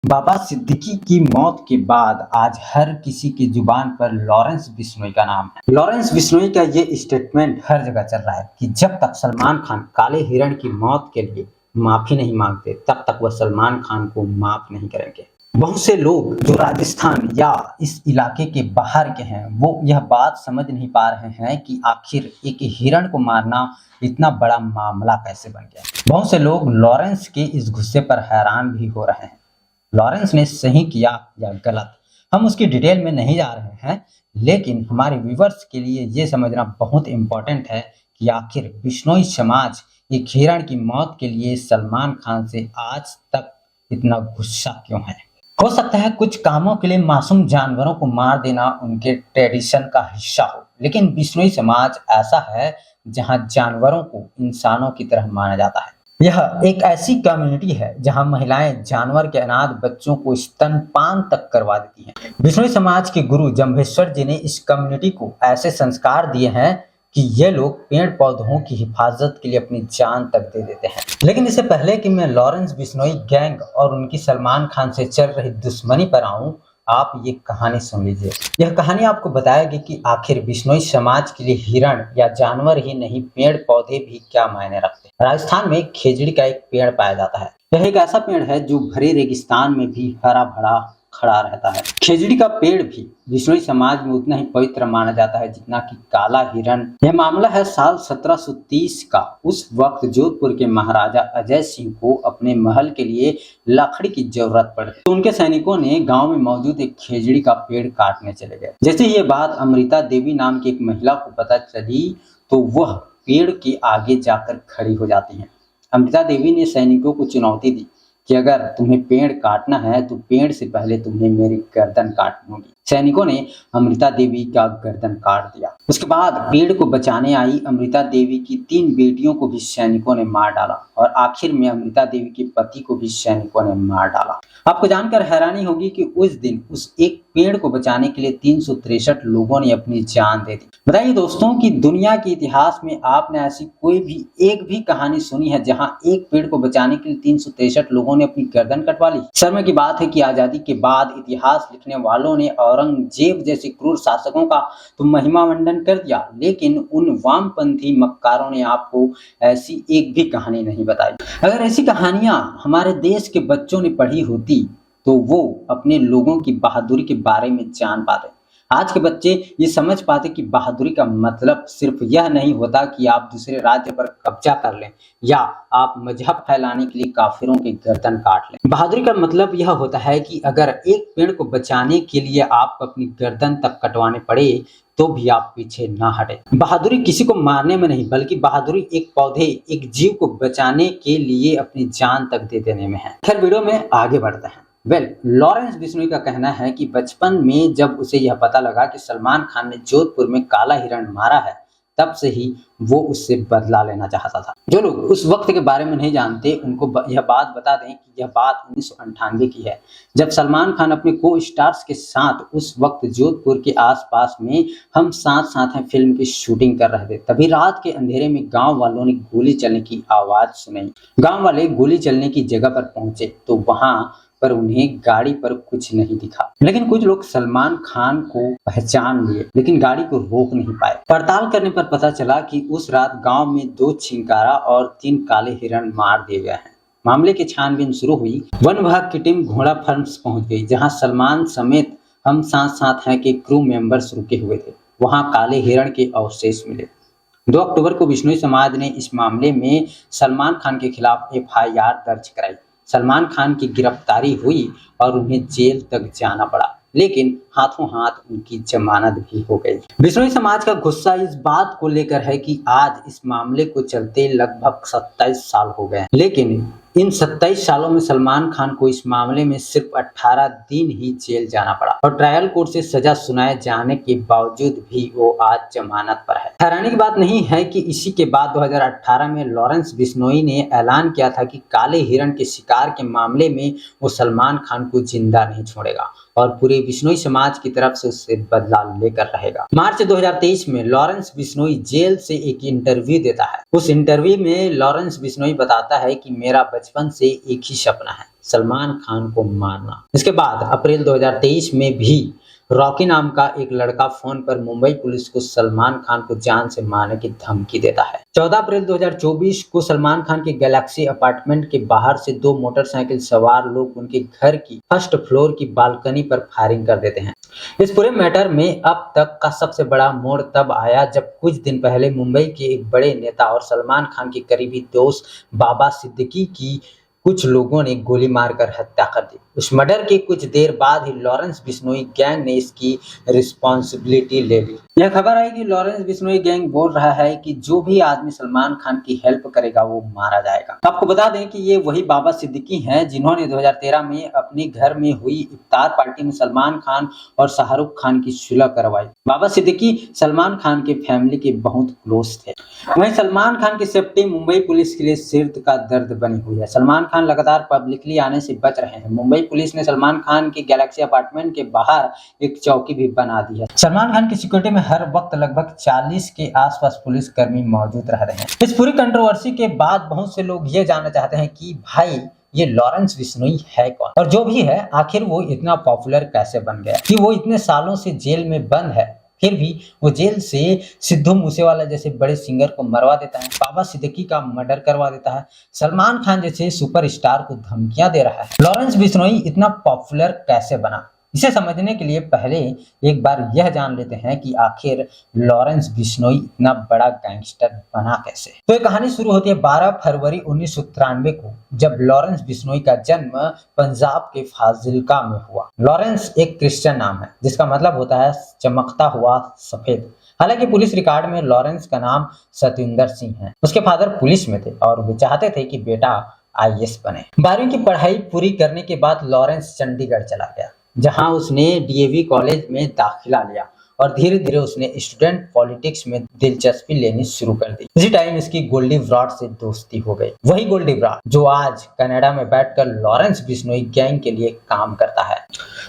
बाबा सिद्दीकी की मौत के बाद आज हर किसी की जुबान पर लॉरेंस बिश्नोई का नाम है। लॉरेंस बिश्नोई का ये स्टेटमेंट हर जगह चल रहा है कि जब तक सलमान खान काले हिरण की मौत के लिए माफी नहीं मांगते तब तक वह सलमान खान को माफ नहीं करेंगे। बहुत से लोग जो राजस्थान या इस इलाके के बाहर के हैं वो यह बात समझ नहीं पा रहे हैं कि आखिर एक हिरण को मारना इतना बड़ा मामला कैसे बन गया। बहुत से लोग लॉरेंस के इस गुस्से पर हैरान भी हो रहे हैं। लॉरेंस ने सही किया या गलत, हम उसकी डिटेल में नहीं जा रहे हैं, लेकिन हमारे व्यूवर्स के लिए ये समझना बहुत इम्पोर्टेंट है कि आखिर बिश्नोई समाज एक हिरण की मौत के लिए सलमान खान से आज तक इतना गुस्सा क्यों है। हो सकता है कुछ कामों के लिए मासूम जानवरों को मार देना उनके ट्रेडिशन का हिस्सा हो, लेकिन बिश्नोई समाज ऐसा है जहां जानवरों को इंसानों की तरह माना जाता है। यह एक ऐसी कम्युनिटी है जहां महिलाएं जानवर के अनाथ बच्चों को स्तनपान तक करवा देती हैं। बिश्नोई समाज के गुरु जंभेश्वर जी ने इस कम्युनिटी को ऐसे संस्कार दिए हैं कि ये लोग पेड़ पौधों की हिफाजत के लिए अपनी जान तक दे देते हैं। लेकिन इससे पहले कि मैं लॉरेंस बिश्नोई गैंग और उनकी सलमान खान से चल रही दुश्मनी पर आऊं, आप ये कहानी सुन लीजिए। यह कहानी आपको बताएगी कि आखिर बिश्नोई समाज के लिए हिरण या जानवर ही नहीं, पेड़ पौधे भी क्या मायने रखते हैं। राजस्थान में खेजड़ी का एक पेड़ पाया जाता है। यह एक ऐसा पेड़ है जो भरे रेगिस्तान में भी हरा भरा खड़ा रहता है। खेजड़ी का पेड़ भी बिश्नोई समाज में उतना ही पवित्र माना जाता है जितना कि काला हिरण। यह मामला है साल 1730 का। उस वक्त जोधपुर के महाराजा अजय सिंह को अपने महल के लिए लकड़ी की जरूरत पड़ी, तो उनके सैनिकों ने गांव में मौजूद एक खेजड़ी का पेड़ काटने चले गए। जैसे ये बात अमृता देवी नाम की एक महिला को पता चली तो वह पेड़ के आगे जाकर खड़ी हो जाती है। अमृता देवी ने सैनिकों को चुनौती दी कि अगर तुम्हें पेड़ काटना है तो पेड़ से पहले तुम्हें मेरी गर्दन काटनी होगी। सैनिकों ने अमृता देवी का गर्दन काट दिया। उसके बाद पेड़ को बचाने आई अमृता देवी की 3 बेटियों को भी सैनिकों ने मार डाला और आखिर में अमृता देवी के पति को भी सैनिकों ने मार डाला। आपको जानकर हैरानी होगी कि उस दिन उस एक पेड़ को बचाने के लिए 363 लोगों ने अपनी जान दे दी। बताइए दोस्तों कि दुनिया के इतिहास में आपने ऐसी कोई भी एक भी कहानी सुनी है जहां एक पेड़ को बचाने के लिए 363 लोगों ने अपनी गर्दन कटवा ली। शर्म की बात है कि आजादी के बाद इतिहास लिखने वालों ने औरंगजेब जैसे क्रूर शासकों का तो महिमा मंडन कर दिया, लेकिन उन वामपंथी मक्कारों ने आपको ऐसी एक भी कहानी नहीं बताई। अगर ऐसी कहानियां हमारे देश के बच्चों ने पढ़ी होती तो वो अपने लोगों की बहादुरी के बारे में जान पाते। आज के बच्चे ये समझ पाते कि बहादुरी का मतलब सिर्फ यह नहीं होता कि आप दूसरे राज्य पर कब्जा कर लें या आप मजहब फैलाने के लिए काफिरों की गर्दन काट लें। बहादुरी का मतलब यह होता है कि अगर एक पेड़ को बचाने के लिए आपको अपनी गर्दन तक कटवाने पड़े तो भी आप पीछे ना हटे। बहादुरी किसी को मारने में नहीं, बल्कि बहादुरी एक पौधे, एक जीव को बचाने के लिए अपनी जान तक दे देने में है। खैर, वीडियो में आगे बढ़ते हैं। लॉरेंस बिश्नोई का कहना है कि बचपन में जब उसे यह पता लगा कि सलमान खान ने जोधपुर में काला हिरण मारा है, तब से ही वो उससे बदला लेना चाहता था। जो लोग उस वक्त के बारे में नहीं जानते उनको यह बात बता दें कि यह बात 1998 की है, जब सलमान खान अपने को स्टार्स के साथ उस वक्त जोधपुर के आसपास में हम साथ साथ हैं फिल्म की शूटिंग कर रहे थे। तभी रात के अंधेरे में गांव वालों ने गोली चलने की आवाज सुनी। गांव वाले गोली चलने की जगह पर पहुंचे तो वहां पर उन्हें गाड़ी पर कुछ नहीं दिखा, लेकिन कुछ लोग सलमान खान को पहचान लिए, लेकिन गाड़ी को रोक नहीं पाए। पड़ताल करने पर पता चला कि उस रात गांव में 2 छिंकारा और 3 काले हिरण मार दिए गए हैं। मामले की छानबीन शुरू हुई। वन विभाग की टीम घोड़ा फार्म्स पहुंच गई, जहां सलमान समेत हम साथ साथ हैं के क्रू मेंबर्स रुके हुए थे। वहां काले हिरण के अवशेष मिले। 2 अक्टूबर को बिश्नोई समाज ने इस मामले में सलमान खान के खिलाफ FIR दर्ज कराई। सलमान खान की गिरफ्तारी हुई और उन्हें जेल तक जाना पड़ा, लेकिन हाथों हाथ उनकी जमानत भी हो गई। बिश्नोई समाज का गुस्सा इस बात को लेकर है कि आज इस मामले को चलते लगभग 27 साल हो गए, लेकिन इन 27 सालों में सलमान खान को इस मामले में सिर्फ 18 दिन ही जेल जाना पड़ा और ट्रायल कोर्ट से सजा सुनाए जाने के बावजूद भी वो आज जमानत पर है। हैरानी की बात नहीं है कि इसी के बाद 2018 में लॉरेंस बिश्नोई ने ऐलान किया था कि काले हिरण के शिकार के मामले में वो सलमान खान को जिंदा नहीं छोड़ेगा और पूरे बिश्नोई समाज की तरफ से उससे बदला लेकर रहेगा। मार्च 2023 में लॉरेंस बिश्नोई जेल से एक इंटरव्यू देता है। उस इंटरव्यू में लॉरेंस बिश्नोई बताता है कि मेरा बचपन से एक ही सपना है, सलमान खान को मारना। इसके बाद अप्रैल 2023 में भी रॉकी नाम का एक लड़का फोन पर मुंबई पुलिस को सलमान खान को जान से मारने की धमकी देता है। 14 अप्रैल 2024 को सलमान खान के गैलेक्सी अपार्टमेंट के बाहर से दो मोटरसाइकिल सवार लोग उनके घर की फर्स्ट फ्लोर की बालकनी पर फायरिंग कर देते हैं। इस पूरे मैटर में अब तक का सबसे बड़ा मोड़ तब आया जब कुछ दिन पहले मुंबई के एक बड़े नेता और सलमान खान के करीबी दोस्त बाबा सिद्दीकी की कुछ लोगों ने गोली मारकर हत्या कर दी। उस मर्डर के कुछ देर बाद ही लॉरेंस बिश्नोई गैंग ने इसकी रिस्पॉन्सिबिलिटी ले ली। यह खबर आई कि लॉरेंस बिश्नोई गैंग बोल रहा है कि जो भी आदमी सलमान खान की हेल्प करेगा वो मारा जाएगा। तो आपको बता दें कि ये वही बाबा सिद्दीकी हैं जिन्होंने 2013 में अपने घर में हुई इफ्तार पार्टी में सलमान खान और शाहरुख खान की सुलह करवाई। बाबा सिद्दीकी सलमान खान के फैमिली के बहुत क्लोज थे। वहीं सलमान खान की सेफ्टी मुंबई पुलिस के लिए सिर का दर्द बनी हुई है। सलमान खान लगातार पब्लिकली आने से बच रहे हैं। मुंबई पुलिस ने सलमान खान के गैलेक्सी अपार्टमेंट के बाहर एक चौकी भी बना दी है। सलमान खान की सिक्योरिटी में हर वक्त लगभग 40 के आसपास पुलिस कर्मी मौजूद रह रहे हैं। इस पूरी कंट्रोवर्सी के बाद बहुत से लोग ये जानना चाहते हैं कि भाई ये लॉरेंस बिश्नोई है कौन, और जो भी है आखिर वो इतना पॉपुलर कैसे बन गया, कि वो इतने सालों से जेल में बंद है फिर भी वो जेल से सिद्धू मूसेवाला जैसे बड़े सिंगर को मरवा देता है, बाबा सिद्दीकी का मर्डर करवा देता है, सलमान खान जैसे सुपरस्टार को धमकियां दे रहा है। लॉरेंस बिश्नोई इतना पॉपुलर कैसे बना, इसे समझने के लिए पहले एक बार यह जान लेते हैं कि आखिर लॉरेंस बिश्नोई इतना बड़ा गैंगस्टर बना कैसे। तो ये कहानी शुरू होती है 12 फरवरी 1993 को, जब लॉरेंस बिश्नोई का जन्म पंजाब के फाजिल्का में हुआ। लॉरेंस एक क्रिश्चियन नाम है जिसका मतलब होता है चमकता हुआ सफेद। हालांकि पुलिस रिकॉर्ड में लॉरेंस का नाम सतिंदर सिंह है। उसके फादर पुलिस में थे और वो चाहते थे कि बेटा IAS बने। 12वीं की पढ़ाई पूरी करने के बाद लॉरेंस चंडीगढ़ चला गया, जहां उसने DAV कॉलेज में दाखिला लिया और धीरे धीरे उसने स्टूडेंट पॉलिटिक्स में दिलचस्पी लेनी शुरू कर दी। इसी टाइम इसकी गोल्डी ब्रॉड से दोस्ती हो गई। वही गोल्डी ब्रॉड जो आज कनाडा में बैठकर लॉरेंस बिश्नोई गैंग के लिए काम करता है।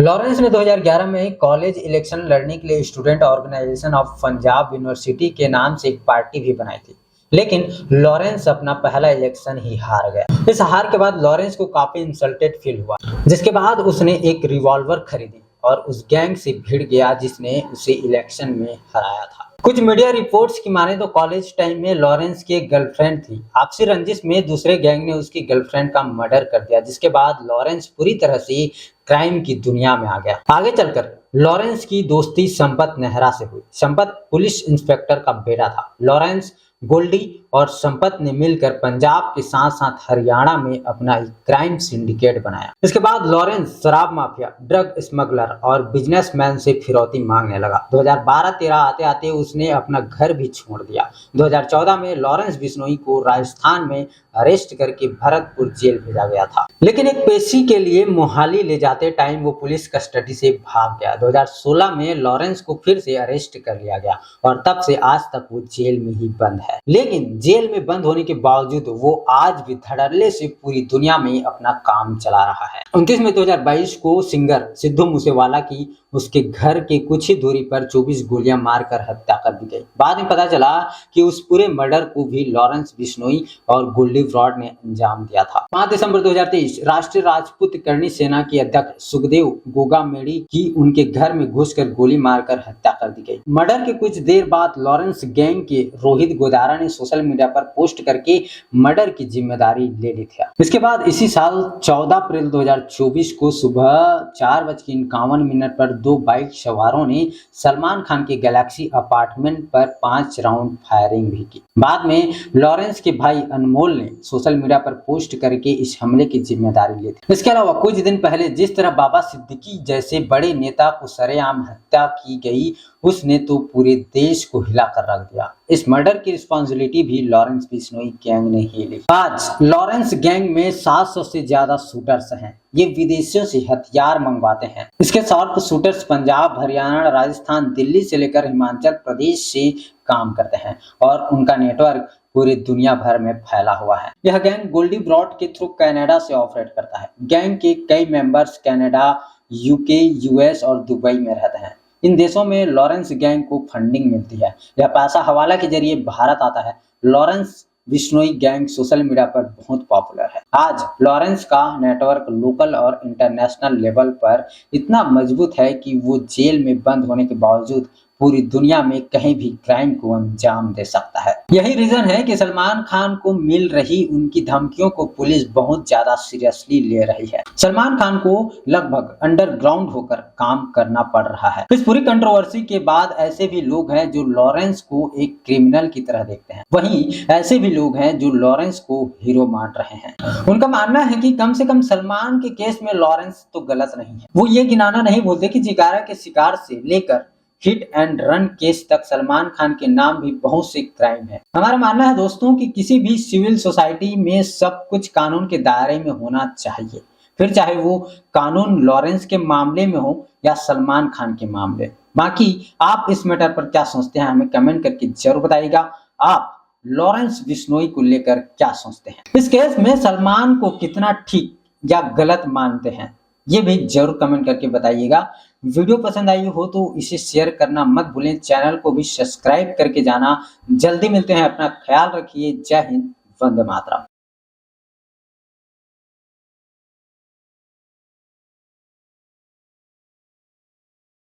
लॉरेंस ने 2011 में कॉलेज इलेक्शन लड़ने के लिए student organisation of Punjab university के नाम से एक पार्टी भी बनाई थी, लेकिन लॉरेंस अपना पहला इलेक्शन ही हार गया। इस हार के बाद लॉरेंस को काफी इंसल्टेड फील हुआ, जिसके बाद उसने एक रिवॉल्वर खरीदी और उस गैंग से भिड़ गया जिसने उसे इलेक्शन में हराया था। कुछ मीडिया रिपोर्ट्स की माने तो कॉलेज टाइम में लॉरेंस की एक गर्लफ्रेंड थी। आपसी रंजिश में दूसरे गैंग ने उसकी गर्लफ्रेंड का मर्डर कर दिया, जिसके बाद लॉरेंस पूरी तरह से क्राइम की दुनिया में आ गया। आगे चलकर लॉरेंस की दोस्ती संपत नेहरा से हुई। संपत पुलिस इंस्पेक्टर का बेटा था। लॉरेंस, गोल्डी और संपत ने मिलकर पंजाब के साथ साथ हरियाणा में अपना एक क्राइम सिंडिकेट बनाया। इसके बाद लॉरेंस शराब माफिया, ड्रग स्मगलर और बिजनेसमैन से फिरौती मांगने लगा। 2012-13 आते आते उसने अपना घर भी छोड़ दिया। 2014 में लॉरेंस बिश्नोई को राजस्थान में अरेस्ट करके भरतपुर जेल भेजा गया था, लेकिन एक पेशी के लिए मोहाली ले जाते टाइम वो पुलिस कस्टडी से भाग गया। 2016 में लॉरेंस को फिर से अरेस्ट कर लिया गया और तब से आज तक वो जेल में ही बंद है। लेकिन जेल में बंद होने के बावजूद वो आज भी धड़ल्ले से पूरी दुनिया में अपना काम चला रहा है। 29 मई 2022 को सिंगर सिद्धू मूसेवाला की उसके घर के कुछ ही दूरी पर 24 गोलियां मारकर हत्या कर दी गई। बाद में पता चला कि उस पूरे मर्डर को भी लॉरेंस बिश्नोई और गोल्डी ब्रॉड ने अंजाम दिया था। 5 दिसंबर 2023 राष्ट्रीय राजपूत करणी सेना के अध्यक्ष सुखदेव गोगामेड़ी की उनके घर में घुसकर गोली मारकर हत्या कर दी गई। मर्डर के कुछ देर बाद लॉरेंस गैंग के रोहित गोदारा ने सोशल मीडिया पर पोस्ट करके मर्डर की जिम्मेदारी ले ली थी। इसके बाद इसी साल 14 अप्रैल 2024 को सुबह 4:51 पर दो बाइक सवारों ने सलमान खान के गैलेक्सी अपार्टमेंट पर 5 राउंड फायरिंग भी की। बाद में लॉरेंस के भाई अनमोल ने सोशल मीडिया पर पोस्ट करके इस हमले की जिम्मेदारी ली थी। इसके अलावा कुछ दिन पहले जिस तरह बाबा सिद्दीकी जैसे बड़े नेता को सरेआम हत्या की गई, उसने तो पूरे देश को हिला कर रख दिया। इस मर्डर की रिस्पॉन्सिबिलिटी भी लॉरेंस बिश्नोई गैंग ने ही ली। आज लॉरेंस गैंग में 700 से ज्यादा शूटर्स हैं। ये विदेशियों से हथियार मंगवाते हैं। इसके शार्प शूटर्स पंजाब, हरियाणा, राजस्थान, दिल्ली से लेकर हिमाचल प्रदेश से काम करते हैं और उनका नेटवर्क पूरी दुनिया भर में फैला हुआ है। यह गैंग गोल्डी ब्रॉड के थ्रू कनाडा से ऑपरेट करता है। गैंग के कई मेंबर्स कनाडा, UK, US और दुबई में रहते हैं। इन देशों में लॉरेंस गैंग को फंडिंग मिलती है। यह पैसा हवाला के जरिए भारत आता है। Lawrence Bishnoi gang social media पर बहुत पॉपुलर है। आज लॉरेंस का नेटवर्क लोकल और इंटरनेशनल लेवल पर इतना मजबूत है कि वो जेल में बंद होने के बावजूद पूरी दुनिया में कहीं भी क्राइम को अंजाम दे सकता है। यही रीजन है कि सलमान खान को मिल रही उनकी धमकियों को पुलिस बहुत ज्यादा सीरियसली ले रही है। सलमान खान को लगभग अंडरग्राउंड होकर काम करना पड़ रहा है। इस पूरी कंट्रोवर्सी के बाद ऐसे भी लोग हैं जो लॉरेंस को एक क्रिमिनल की तरह देखते हैं, वहीं ऐसे भी लोग हैं जो लॉरेंस को हीरो मान रहे हैं। उनका मानना है कि कम से कम सलमान के केस में लॉरेंस तो गलत नहीं है। वो ये गिनाना नहीं भूलते कि जिगारा के शिकार से लेकर हिट एंड रन केस तक सलमान खान के नाम भी बहुत से क्राइम है। हमारा मानना है दोस्तों कि किसी भी सिविल सोसाइटी में सब कुछ कानून के दायरे में होना चाहिए, फिर चाहे वो कानून लॉरेंस के मामले में हो या सलमान खान के मामले। बाकी आप इस मैटर पर क्या सोचते हैं हमें कमेंट करके जरूर बताइएगा। आप लॉरेंस बिश्नोई को लेकर क्या सोचते हैं? इस केस में सलमान को कितना ठीक या गलत मानते हैं ये भी जरूर कमेंट करके बताइएगा। वीडियो पसंद आई हो तो इसे शेयर करना मत भूलें, चैनल को भी सब्सक्राइब करके जाना। जल्दी मिलते हैं, अपना ख्याल रखिए। जय हिंद, वंदे मातरम।